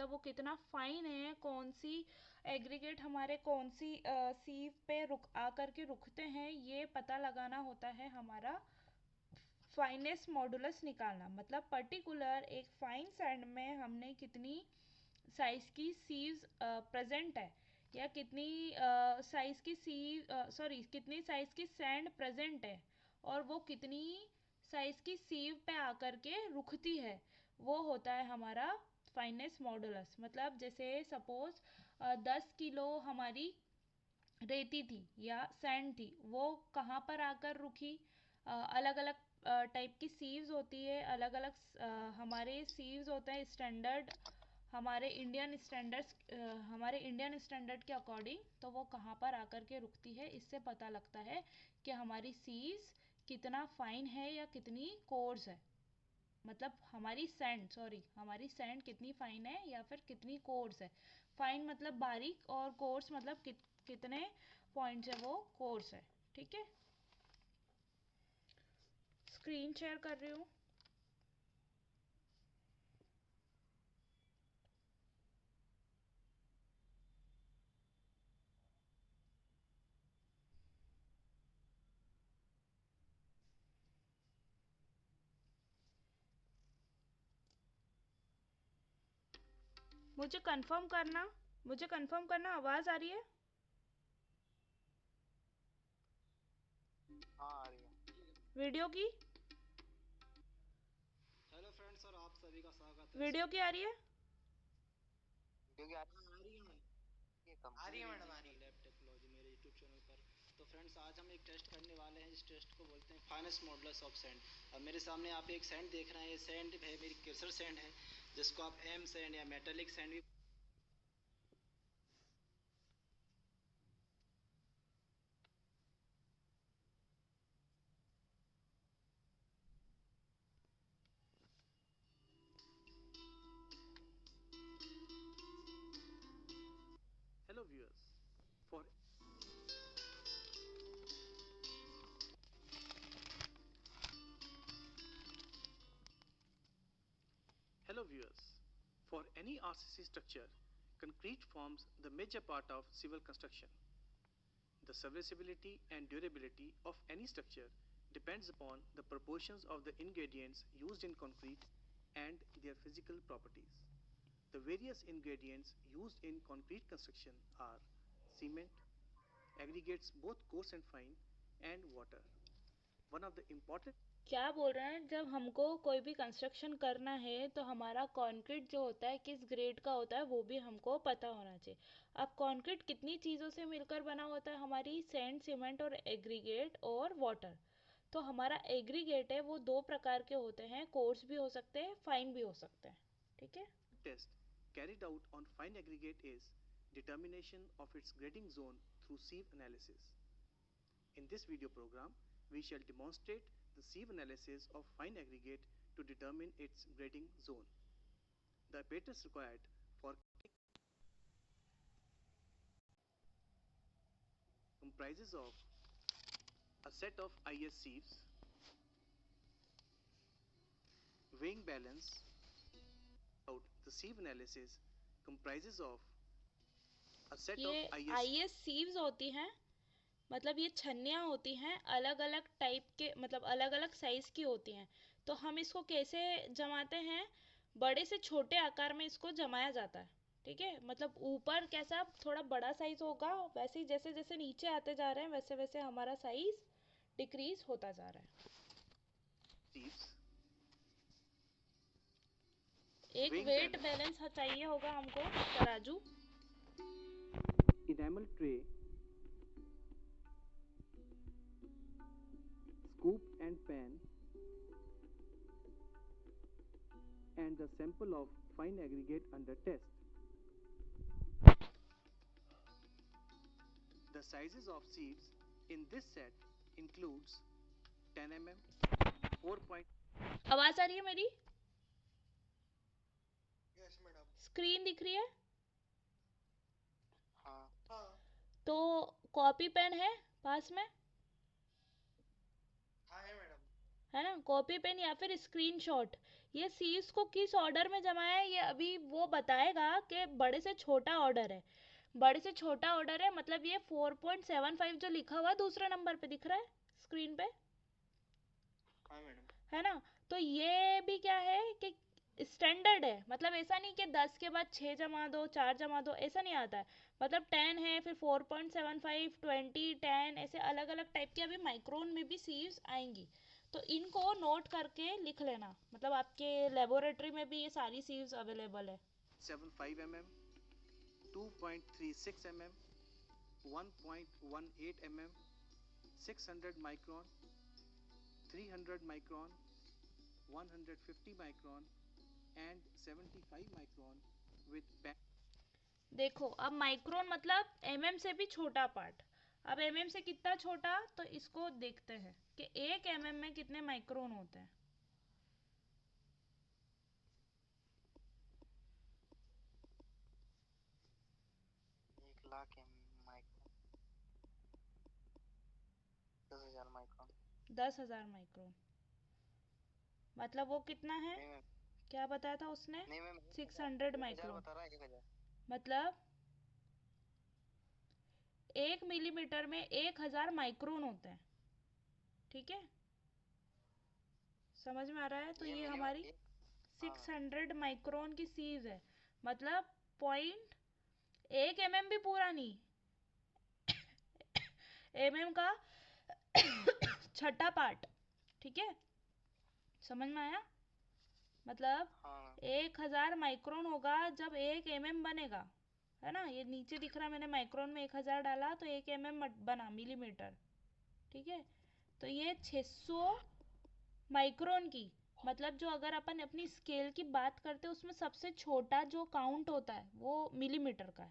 मतलब वो कितना फाइन है, कौन सी एग्रीगेट हमारे कौन सी सीव पे रुक आकर के रुकते हैं, ये पता लगाना होता है हमारा फाइनेस मॉडुलस निकालना। मतलब पर्टिकुलर एक फाइन सैंड में हमने कितनी साइज की सीव्स प्रेजेंट है, या कितनी साइज की कितनी साइज की सैंड प्रेजेंट है, और वो कितनी साइज की सीव पे आकर के रुकती है, वो होता है हमारा फाइनेस मॉडुलस। मतलब जैसे सपोज 10 किलो हमारी रेती थी या सैंड थी, वो कहाँ पर आकर रुकी। अलग अलग टाइप की सीव्स होती है, अलग अलग हमारे सीव्स होते हैं स्टैंडर्ड, हमारे इंडियन स्टैंडर्ड के अकॉर्डिंग, तो वो कहाँ पर आकर के रुकती है, इससे पता लगता है कि हमारी सीव्स कितना फाइन है या कितनी कोर्स है। मतलब हमारी सैंड कितनी फाइन है या फिर कितनी कोर्स है। फाइन मतलब बारीक, और कोर्स मतलब कितने पॉइंट्स है वो कोर्स है। ठीक है, स्क्रीन शेयर कर रही हूँ। मुझे कंफर्म करना आवाज आ रही है? हाँ आ रही है। वीडियो की हेलो फ्रेंड्स और आप सभी का स्वागत है वीडियो की आ रही है? क्योंकि आ रही है ये आ रही है मैडम आ रही है लैब टेक्नोलॉजी मेरे यूट्यूब चैनल पर। तो फ्रेंड्स आज हम एक टेस्ट करने वाले हैं, इस टेस्ट को बोलते हैं फाइनेस्ट मॉडुलस ऑफ सैंड। अब मेरे सामने आप एक सैंड देख रहे हैं, ये सैंड है मेरी केसर सैंड है, जिसको आप एम सैंड या मेटेलिक सैंड भी। Hello viewers. For Hello viewers. For any RCC structure, concrete forms the major part of civil construction. The serviceability and durability of any structure depends upon the proportions of the ingredients used in concrete and their physical properties. The various ingredients used in concrete construction are cement, aggregates both coarse and fine, and water. One of the important क्या बोल रहे हैं, जब हमको कोई भी construction करना है तो हमारा कंक्रीट जो होता है किस ग्रेड का होता है वो भी हमको पता होना चाहिए। अब कंक्रीट कितनी चीज़ों से मिलकर बना होता है, हमारी सैंड, सीमेंट और एग्रीगेट और वाटर। तो हमारा एग्रीगेट है वो दो प्रकार के होते हैं, कोर्स भी हो सकते हैं, फाइन भी हो सकते हैं। ठीक है, test carried out on fine aggregate is determination of its grading zone through sieve analysis. In this video program, we shall demonstrate the sieve analysis of fine aggregate to determine its grading zone. The apparatus required for comprises of a set of IS sieves, weighing balance. Out the sieve analysis comprises of a set of IS IS sieves होती हैं, मतलब ये छन्नियाँ होती हैं, अलग अलग type के, मतलब अलग अलग साइज की होती हैं। तो हम इसको कैसे जमाते हैं, बड़े से छोटे आकार में इसको जमाया जाता है। ठीक है, मतलब ऊपर कैसा थोड़ा बड़ा साइज होगा, वैसे ही जैसे जैसे नीचे आते जा रहे हैं वैसे वैसे हमारा साइज डिक्रीज होता जा रहा है। एक वेट बैलेंस चाहिए होगा हमको, तराजू। Enamel tray, scoop and pan, and the sample of fine aggregate under test. The sizes of sieves in this set includes 10 mm, 4 point. आवाज आ रही है मेरी? Yes madam. स्क्रीन दिख रही है? हाँ हाँ तो कॉपी पेन है पास में? हाँ है मैडम। है ना, कॉपी पेन या फिर स्क्रीनशॉट, ये सीव्स को किस ऑर्डर में जमाया है ये अभी वो बताएगा कि बड़े से छोटा ऑर्डर है। बड़े से छोटा ऑर्डर है मतलब ये 4.75 जो लिखा हुआ है दूसरे नंबर पे दिख रहा है स्क्रीन पे। हाँ मैडम। है ना। तो ये भी क्या है कि स्टैंडर्ड है, मतलब ऐसा नहीं कि 10 के बाद 6 जमा दो 4 जमा दो, ऐसा नहीं आता है। मतलब 10 है फिर 4.75 20 10 ऐसे अलग अलग टाइप के अभी माइक्रोन में भी सीव्स आएंगी। तो इनको नोट करके लिख लेना, मतलब आपके लेबोरेटरी में भी ये सारी सीव्स अवेलेबल है। 75 mm, 2.36 mm, 1.18 mm, 600 micron, 300 micron, 150 micron and 75 micron with देखो अब माइक्रोन मतलब एमएम से भी छोटा पार्ट। अब एमएम से कितना छोटा तो इसको देखते हैं कि एक एमएम में कितने माइक्रोन होते हैं। 1 लाख माइक्रोन, 10,000 माइक्रोन। 10,000 माइक्रोन मतलब वो कितना है, नहीं मैम, क्या बताया था उसने, नहीं मैम, 600 1,000 माइक्रोन। बता रहा है, 1,000। मतलब 1 मिलीमीटर में 1,000 माइक्रोन होते हैं। ठीक है, समझ में आ रहा है। तो ये ये मिलीमीटर हमारी ये। हाँ मैम। 600 माइक्रोन की सीज है। मतलब पॉइंट 1 mm भी पूरा नहीं, एमएम का छठा पार्ट। ठीक है, समझ में आया। मतलब हाँ मैम। 1,000 माइक्रोन होगा जब 1 mm बनेगा। है ना, ये नीचे दिख रहा, मैंने माइक्रोन में 1,000 डाला तो 1 mm बना मिलीमीटर। ठीक है, तो ये 600 माइक्रोन की, मतलब जो अगर अपन अपनी स्केल की बात करते हैं उसमें सबसे छोटा जो काउंट होता है वो मिलीमीटर का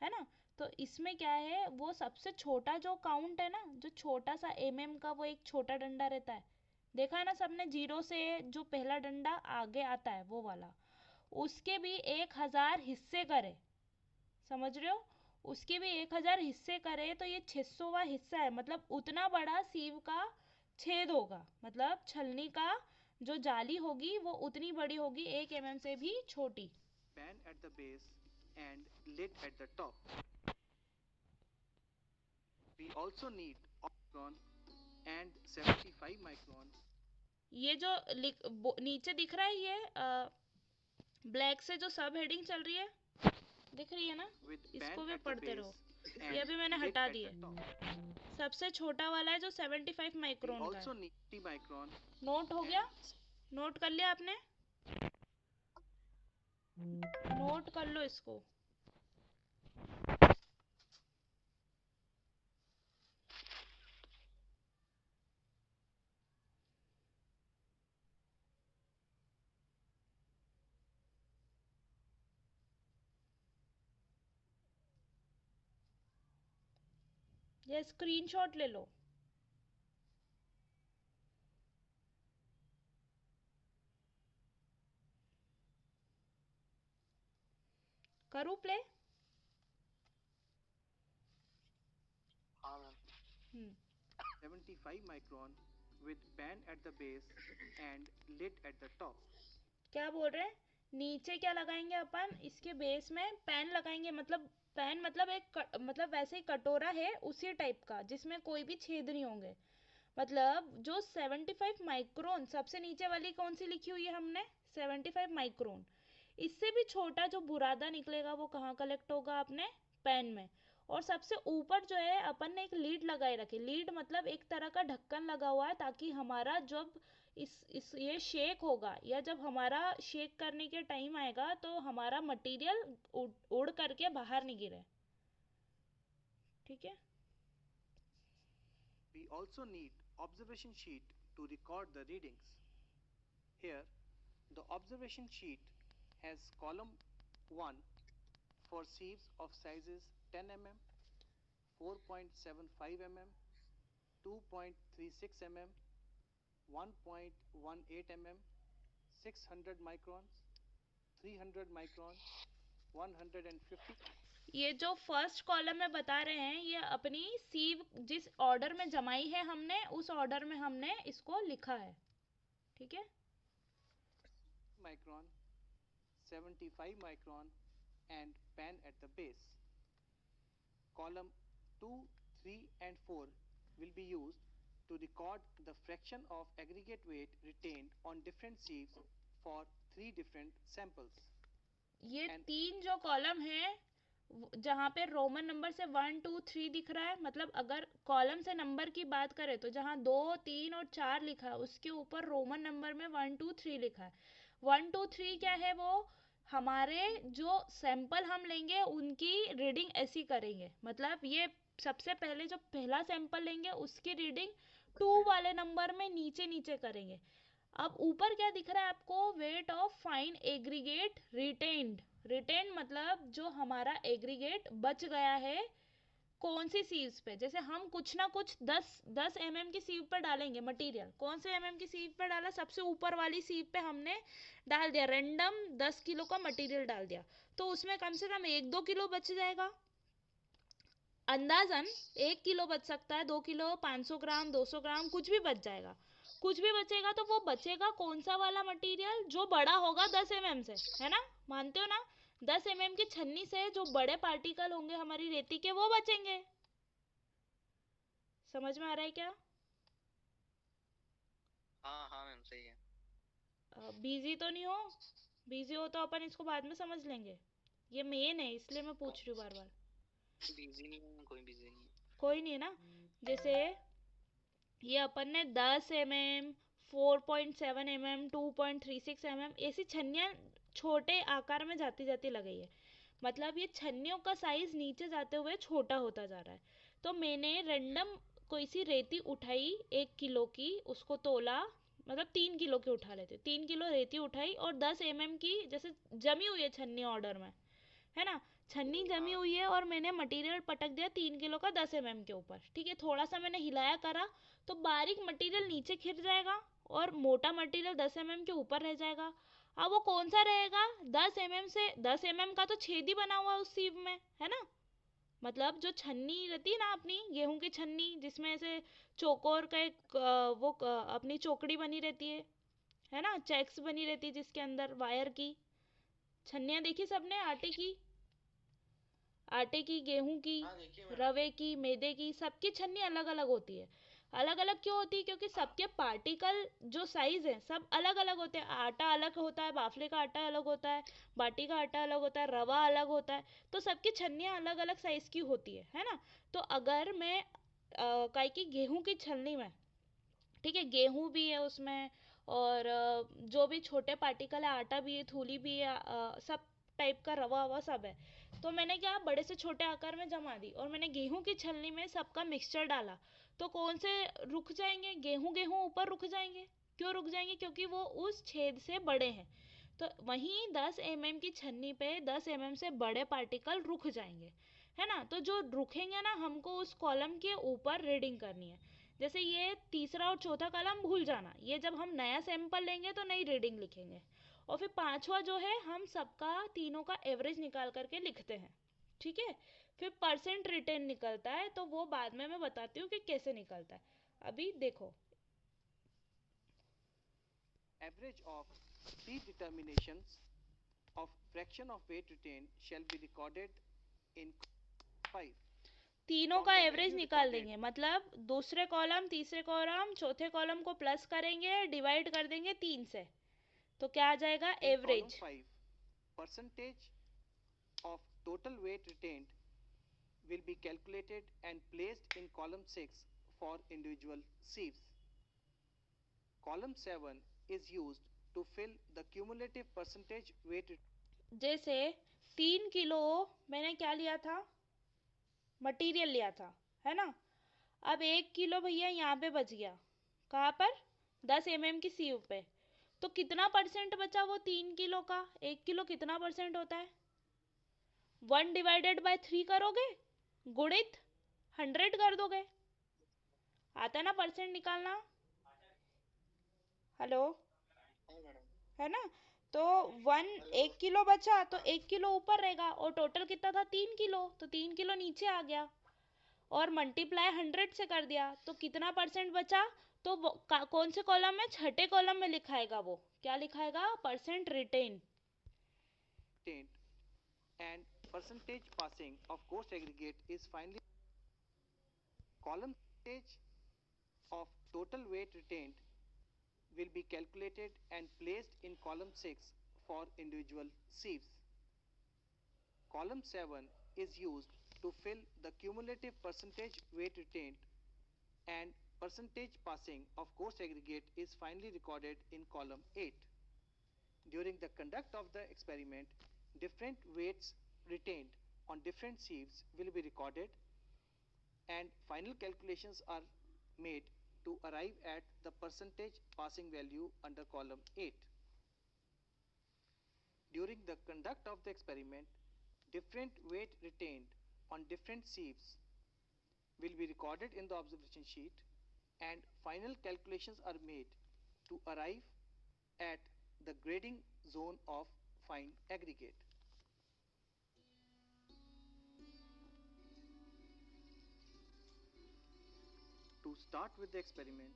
है ना। तो इसमें क्या है, वो सबसे छोटा जो काउंट है ना, जो छोटा सा एमएम का वो एक छोटा डंडा रहता है, देखा है ना सबने, जीरो से जो पहला डंडा आगे आता है वो वाला, उसके भी 1,000 हिस्से करे। समझ रहे हो, उसके भी 1,000 हिस्से करे तो ये 600वां हिस्सा है, मतलब उतना बड़ा सीव का छेद होगा, मतलब छलनी का जो जाली होगी वो उतनी बड़ी होगी, 1 mm से भी छोटी। pan at the base and lid at the top. We also need micron and 75 micron. ये जो नीचे दिख रहा है ये ब्लैक से जो सब हेडिंग चल रही है दिख रही है ना, इसको भी पढ़ते रहो। ये भी मैंने हटा दिए। सबसे छोटा वाला है जो 75 माइक्रोन का है। नोट हो गया, नोट कर लिया आपने, नोट कर लो इसको। ये स्क्रीनशॉट ले लो। करूँ प्ले? हाँ ma'am. 75 micron with pan at the base and lid at the top. क्या बोल रहे हैं, नीचे क्या लगाएंगे अपन, इसके बेस में पैन लगाएंगे, मतलब पैन मतलब मतलब वैसे ही कटोरा है उसी टाइप का जिसमें कोई भी छेद नहीं होंगे। मतलब जो 75 माइक्रोन, सबसे नीचे वाली कौन सी लिखी हुई है हमने, 75 माइक्रोन, इससे भी छोटा जो बुरादा निकलेगा वो कहाँ कलेक्ट होगा, अपने पैन में। और सबसे ऊपर जो है अपन ने एक लीड लगाए रखे, लीड मतलब एक तरह का ढक्कन लगा हुआ है ताकि हमारा जब इस ये शेक होगा या जब हमारा शेक करने के टाइम आएगा तो हमारा मटेरियल उड़ करके बाहर नहीं गिरे। ठीक है, We also need observation sheet to record the readings. Here, the observation sheet has column 1 for sieves of sizes 10 mm, 4.75 mm, 2.36 mm, 1.18 mm, 600 microns, 300 micron, 150. ये जो फर्स्ट कॉलम में बता रहे हैं ये अपनी सीव जिस ऑर्डर में जमाई है हमने उस ऑर्डर में हमने इसको लिखा है। ठीक है, micron, 75 micron and pan at the base. Column 2, 3 and 4 will be used to record the fraction of aggregate weight retained on different sieves for 3 different samples. ये 3 जो कॉलम है जहाँ पे रोमन नंबर से 1 2 3 दिख रहा है, मतलब अगर कॉलम से नंबर की बात करें तो जहाँ 2 3 और 4 लिखा है उसके ऊपर रोमन नंबर में 1 2 3 लिखा है. 1 2 3 क्या है, वो हमारे जो सैंपल हम लेंगे उनकी रीडिंग ऐसी करेंगे. मतलब ये सबसे पहले जो पहला सैंपल लेंगे उसकी रीडिंग 2 वाले नंबर में नीचे नीचे करेंगे. अब ऊपर क्या दिख रहा है आपको, weight of fine aggregate retained. Retained मतलब जो हमारा एग्रीगेट बच गया है कौन सी सीव्स पे. जैसे हम कुछ ना कुछ 10 mm की सीव पर डालेंगे मटेरियल. कौन से mm की सीव पर डाला, सबसे ऊपर वाली सीव पे हमने डाल दिया, रैंडम 10 किलो का मटेरियल डाल दिया, तो उसमें कम से कम 1-2 किलो बच जाएगा. अंदाजन 1 किलो बच सकता है, 2 किलो, 500 ग्राम, 200 ग्राम, कुछ भी बच जाएगा. कुछ भी बचेगा तो वो बचेगा कौन सा वाला मटेरियल, जो बड़ा होगा 10 mm से, है ना, मानते हो ना. 10 mm की छन्नी से जो बड़े पार्टिकल होंगे हमारी रेती के वो बचेंगे. समझ में आ रहा है क्या? हाँ हाँ मैम सही है. बिजी तो नहीं हो? बिजी हो तो अपन इसको बाद में समझ लेंगे, ये मेन है इसलिए मैं पूछ रही हूँ बार बार. बिजी नहीं है, कोई बिजी नहीं है. कोई नहीं है ना. जैसे ये अपन ने 10 mm, 4.7 mm, 2.36 mm ऐसी छन्नियाँ छोटे आकार में जाती जाती लगाई है. मतलब ये छन्नियों का साइज नीचे जाते हुए छोटा होता जा रहा है. तो मैंने रैंडम कोई सी रेती उठाई 1 किलो की, उसको तोला, मतलब 3 किलो की उठा लेते, 3 किलो रेती उठाई और 10 mm की जैसे जमी हुई है छन्नी ऑर्डर में, है ना, छन्नी जमी हुई है और मैंने मटेरियल पटक दिया 3 किलो का 10 mm के ऊपर. ठीक है, थोड़ा सा मैंने हिलाया करा तो बारीक मटेरियल नीचे खिर जाएगा और मोटा मटेरियल 10 mm के ऊपर रह जाएगा. अब वो कौन सा रहेगा, 10 mm से 10 mm का तो छेद ही बना हुआ है उस सीव में, है ना. मतलब जो छन्नी रहती है ना अपनी गेहूं की छन्नी, जिसमें ऐसे चौकोर का एक अपनी चौकड़ी बनी रहती है ना, चेक्स बनी रहती है जिसके अंदर वायर की छन्नियाँ देखी सबने, आटे की, गेहूं की, रवे की, मैदे की, सबकी छन्नी अलग अलग होती है. अलग अलग क्यों होती है, क्योंकि सबके पार्टिकल जो साइज है सब अलग अलग होते हैं. आटा अलग होता है, बाफले का आटा अलग होता है, बाटी का आटा अलग होता है, रवा अलग होता है, तो सबकी छन्नियाँ अलग अलग साइज की होती है ना. तो अगर मैं काई की गेहूं की छलनी में, ठीक है, गेहूं भी है उसमें और जो भी छोटे पार्टिकल है, आटा भी है, थूली भी है, सब टाइप का रवा ववा सब है. तो मैंने क्या, बड़े से छोटे आकार में जमा दी और मैंने गेहूं की छलनी में सबका मिक्सचर डाला. तो कौन से रुक जाएंगे, गेहूं गेहूं ऊपर रुक जाएंगे. क्यों रुक जाएंगे, क्योंकि वो उस छेद से बड़े हैं. तो वहीं 10 mm की छन्नी पे 10 mm से बड़े पार्टिकल रुक जाएंगे, है ना. तो जो रुकेंगे ना, हमको उस कॉलम के ऊपर रीडिंग करनी है. जैसे ये तीसरा और चौथा कॉलम भूल जाना, ये जब हम नया सैंपल लेंगे तो नई रीडिंग लिखेंगे. और फिर पांचवा जो है हम सबका तीनों का एवरेज निकाल करके लिखते हैं. ठीक है, फिर परसेंट रिटेन निकलता है, तो वो बाद में मैं बताती हूँ कि कैसे निकलता है. अभी देखो, Average of predeterminations of fraction of weight retained shall be recorded in 5. तीनों का एवरेज निकाल देंगे. मतलब दूसरे कॉलम, तीसरे कॉलम, चौथे कॉलम को प्लस करेंगे, डिवाइड कर देंगे 3 से, तो क्या आ जाएगा, average. Percentage of total weight retained will be calculated and placed in column 6 for individual sieves. Column 7 is used to fill the cumulative percentage weight. जैसे 3 किलो मैंने क्या लिया था, मटेरियल लिया था, है ना. अब 1 किलो भैया यहाँ पे बच गया, कहाँ पर, 10 mm की सीव पे. तो कितना परसेंट बचा वो 3 किलो का, 1 किलो कितना परसेंट होता है, 1 डिवाइडेड बाय 3 करोगे, गुणित 100 कर दोगे, आता है ना परसेंट निकालना. हेलो, है ना. तो 1 किलो बचा तो 1 किलो ऊपर रहेगा और टोटल कितना था, 3 किलो, तो 3 किलो नीचे आ गया और मल्टीप्लाई 100 से कर दिया, तो कितना परसेंट बचा. तो कौन से कॉलम में, छठे कॉलम में लिखाएगा वो क्या लिखाएगा? Percent retain. retained and percentage passing of cost aggregate is finally column percentage of total weight retained will be calculated and placed in column 6 for individual sieves. Column 7 is used to fill the cumulative percentage weight retained and percentage passing of cost aggregate is finally recorded in column 8. During the conduct of the experiment, different weights retained on different sieves will be recorded and final calculations are made to arrive at the percentage passing value under column 8. During the conduct of the experiment, different weight retained on different sieves will be recorded in the observation sheet and final calculations are made to arrive at the grading zone of fine aggregate. To start with the experiment,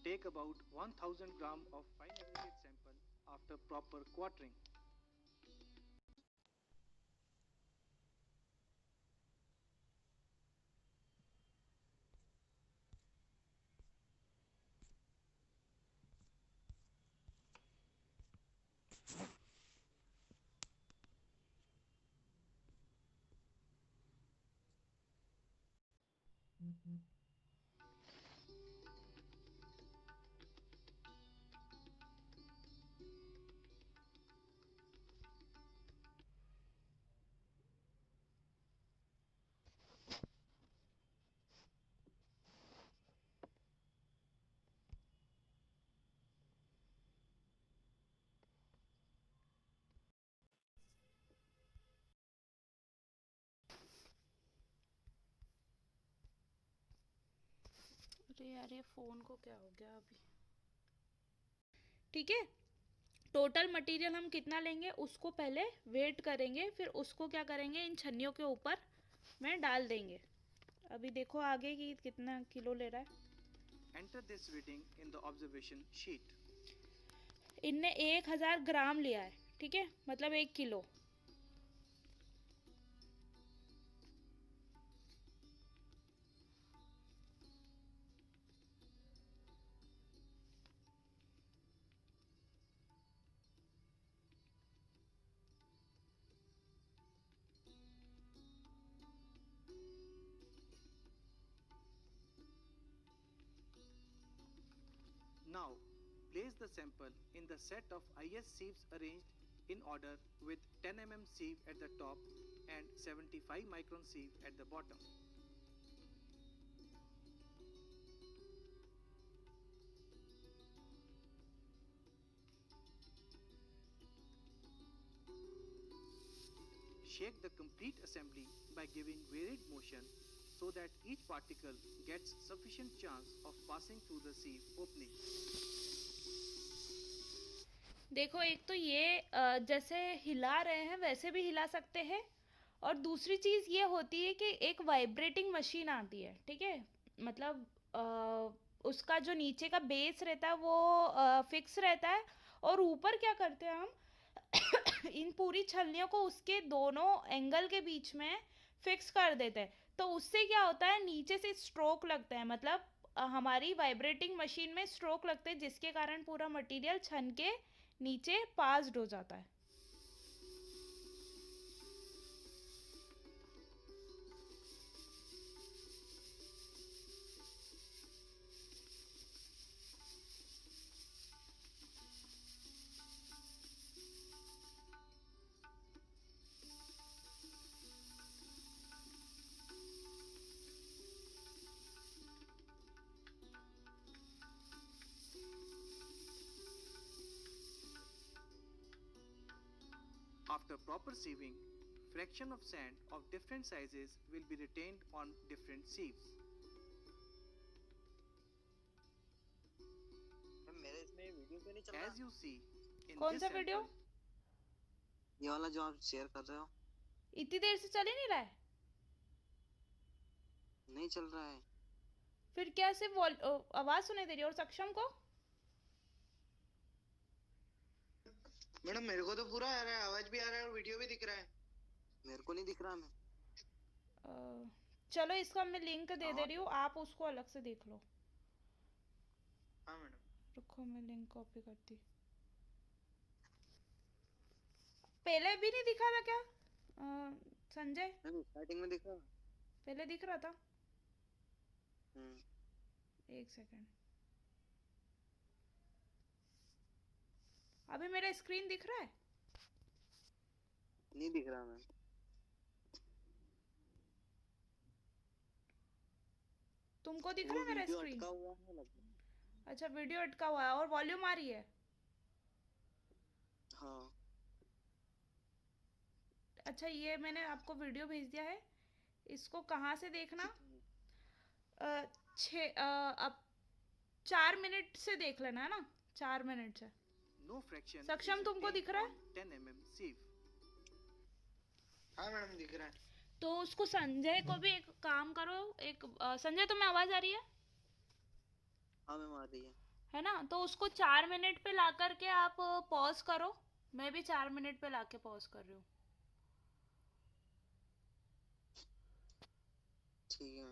take about 1000 gram of fine aggregate sample after proper quartering. अरे यार ये phone को क्या हो गया अभी? ठीक है, टोटल मटेरियल हम कितना लेंगे उसको पहले वेट करेंगे, फिर उसको क्या करेंगे इन छन्नियों के ऊपर में डाल देंगे। अभी देखो आगे कि कितना किलो ले रहा है। Enter this reading in the observation sheet. इनने 1000 ग्राम लिया है, ठीक है, मतलब 1 kilo. Now, place the sample in the set of IS sieves arranged in order with 10 mm sieve at the top and 75 micron sieve at the bottom. Shake the complete assembly by giving varied motion so that each particle gets sufficient chance of passing through the sieve opening. देखो एक तो ये जैसे हिला रहे हैं वैसे भी हिला सकते हैं, और दूसरी चीज़ ये होती है कि एक वाइब्रेटिंग मशीन आती है, ठीक है, मतलब उसका जो नीचे का बेस रहता है वो फिक्स रहता है, और ऊपर क्या करते हैं हम इन पूरी छलनियों को उसके दोनों एंगल के बीच में फिक्स कर देते हैं। तो उससे क्या होता है, नीचे से स्ट्रोक लगता है, मतलब हमारी वाइब्रेटिंग मशीन में स्ट्रोक लगते हैं, जिसके कारण पूरा मटेरियल छन के नीचे पास्ड हो जाता है। After proper sieving, fraction of sand of different sizes will be retained on different sieves. मेरे इसमें वीडियो क्यों नहीं चल रहा? As you see in कौन this सा वीडियो? sample, ये वाला जो आप शेयर कर रहे हो इतनी देर से चल ही नहीं रहा है, नहीं चल रहा है। फिर क्या सिर्फ आवाज सुनाई दे रही है? और सक्षम को मैडम मेरे को तो पूरा आ रहा है, आवाज भी आ रहा है और वीडियो भी दिख रहा है। मेरे को नहीं दिख रहा। मैं चलो इसका मैं लिंक दे दे रही हूँ, आप उसको अलग से देख लो। हाँ मैडम। रुको मैं लिंक कॉपी करती। पहले भी नहीं दिखा था क्या संजय? स्टार्टिंग में दिखा। पहले दिख रहा था। एक सेकंड, अभी मेरा स्क्रीन दिख रहा है? नहीं दिख रहा मैम। तुमको दिख रहा है मेरा स्क्रीन? अटका हुआ है लगता है। अच्छा वीडियो अटका हुआ है और वॉल्यूम आ रही है? हाँ। अच्छा ये मैंने आपको वीडियो भेज दिया है, इसको कहाँ से देखना? अब 4 मिनट से देख लेना है ना, 4 मिनट से। No fraction सक्षम is तुमको retained दिख रहा है? on 10 mm sieve. हाँ मैडम दिख रहा है। तो उसको संजय को भी एक काम करो, एक संजय तुम्हें आवाज आ रही है? हाँ मैम आ रही है ना, तो उसको 4 मिनट पे ला करके आप पॉज करो। मैं भी 4 मिनट पे लाके पॉज कर रही हूँ। ठीक है।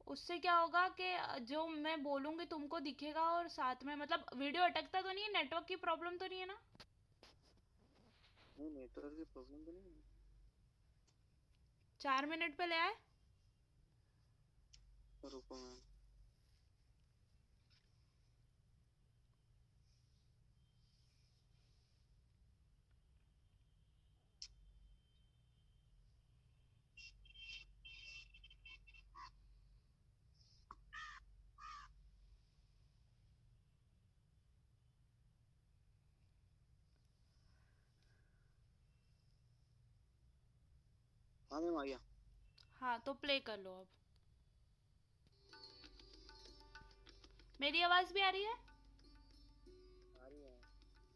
उससे क्या होगा कि जो मैं बोलूंगी तुमको दिखेगा और साथ में मतलब वीडियो अटकता तो नहीं है, नेटवर्क की प्रॉब्लम तो नहीं है ना? नहीं नेटवर्क की प्रॉब्लम तो नहीं है। 4 मिनट पे ले आए। रुको मैम। हाँ मैम आ गया। हाँ तो प्ले कर लो अब। मेरी आवाज भी आ रही है? आ रही है।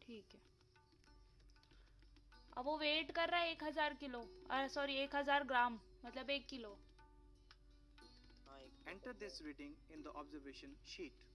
ठीक है। अब वो वेट कर रहा है 1000 किलो, सॉरी 1000 ग्राम, मतलब 1 किलो। हाँ एक Enter this reading in the observation sheet.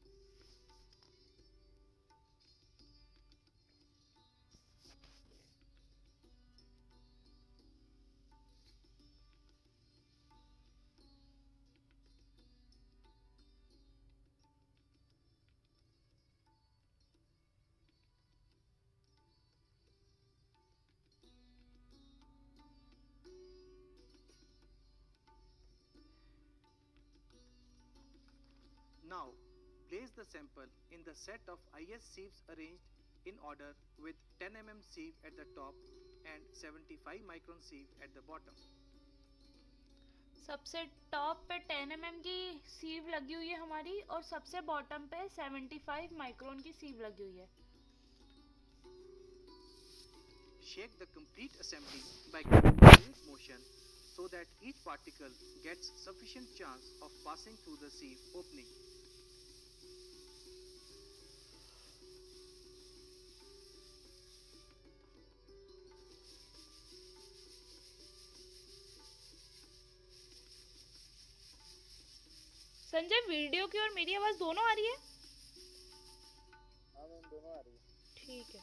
Now, place the sample in the set of IS sieves arranged in order with 10 mm sieve at the top and 75 micron sieve at the bottom. सबसे top पे 10 mm की सीव लगी हुई है हमारी और सबसे bottom पे 75 माइक्रोन की सीव लगी हुई है। Shake the complete assembly by giving fluid motion so that each particle gets sufficient chance of passing through the sieve opening. Sanjay video की और मेरी आवाज दोनों आ रही है? हाँ मैम दोनों आ रही है। ठीक है।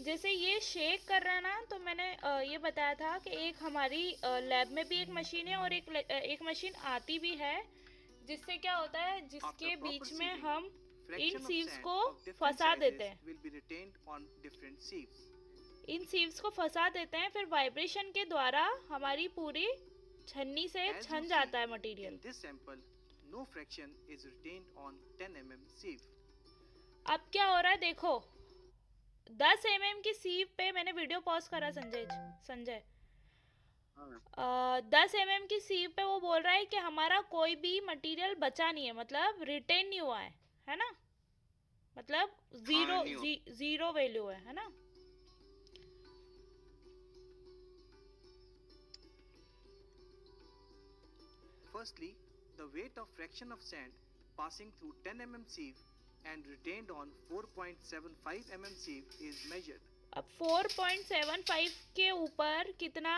जैसे ये शेक कर रहा है ना, तो मैंने ये बताया था कि एक हमारी लैब में भी एक मशीन है और एक मशीन आती भी है, जिससे क्या होता है, जिसके After proper बीच में sieving, हम fraction in of sieves sand को of different फंसा sizes देते हैं। will be retained on different sieves. In sieves को फंसा देते हैं, फिर वाइब्रेशन के द्वारा हमारी पूरी छन्नी से As you छन see, जाता है material. In this sample, no fraction is retained on 10 mm sieve. अब क्या हो रहा है देखो, 10 mm की सीव पे मैंने वीडियो पॉज करा संजय हाँ मैम। 10 mm की सीव पे वो बोल रहा है कि हमारा कोई भी मटेरियल बचा नहीं है, मतलब रिटेन नहीं हुआ है ना, मतलब जीरो वैल्यू है ना। Firstly, the weight of fraction of sand passing through 10 mm sieve and retained on 4.75 mm sieve is measured. अब 4.75 के ऊपर कितना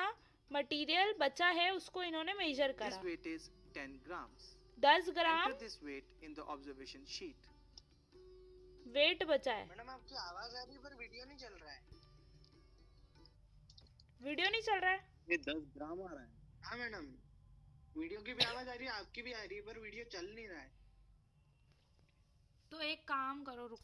मटेरियल बचा है उसको इन्होंने मेजर This करा। weight is 10 grams. 10 ग्राम। Enter this weight in the observation sheet. Weight बचा है। मैडम आपकी आवाज आ रही है पर वीडियो नहीं चल रहा है। वीडियो नहीं चल रहा है? ये 10 ग्राम आ रहा है। हाँ मैडम, वीडियो की भी आवाज आ रही है, आपकी भी आ रही है, पर वीडियो चल नहीं रहा है। तो एक काम करो, रुको।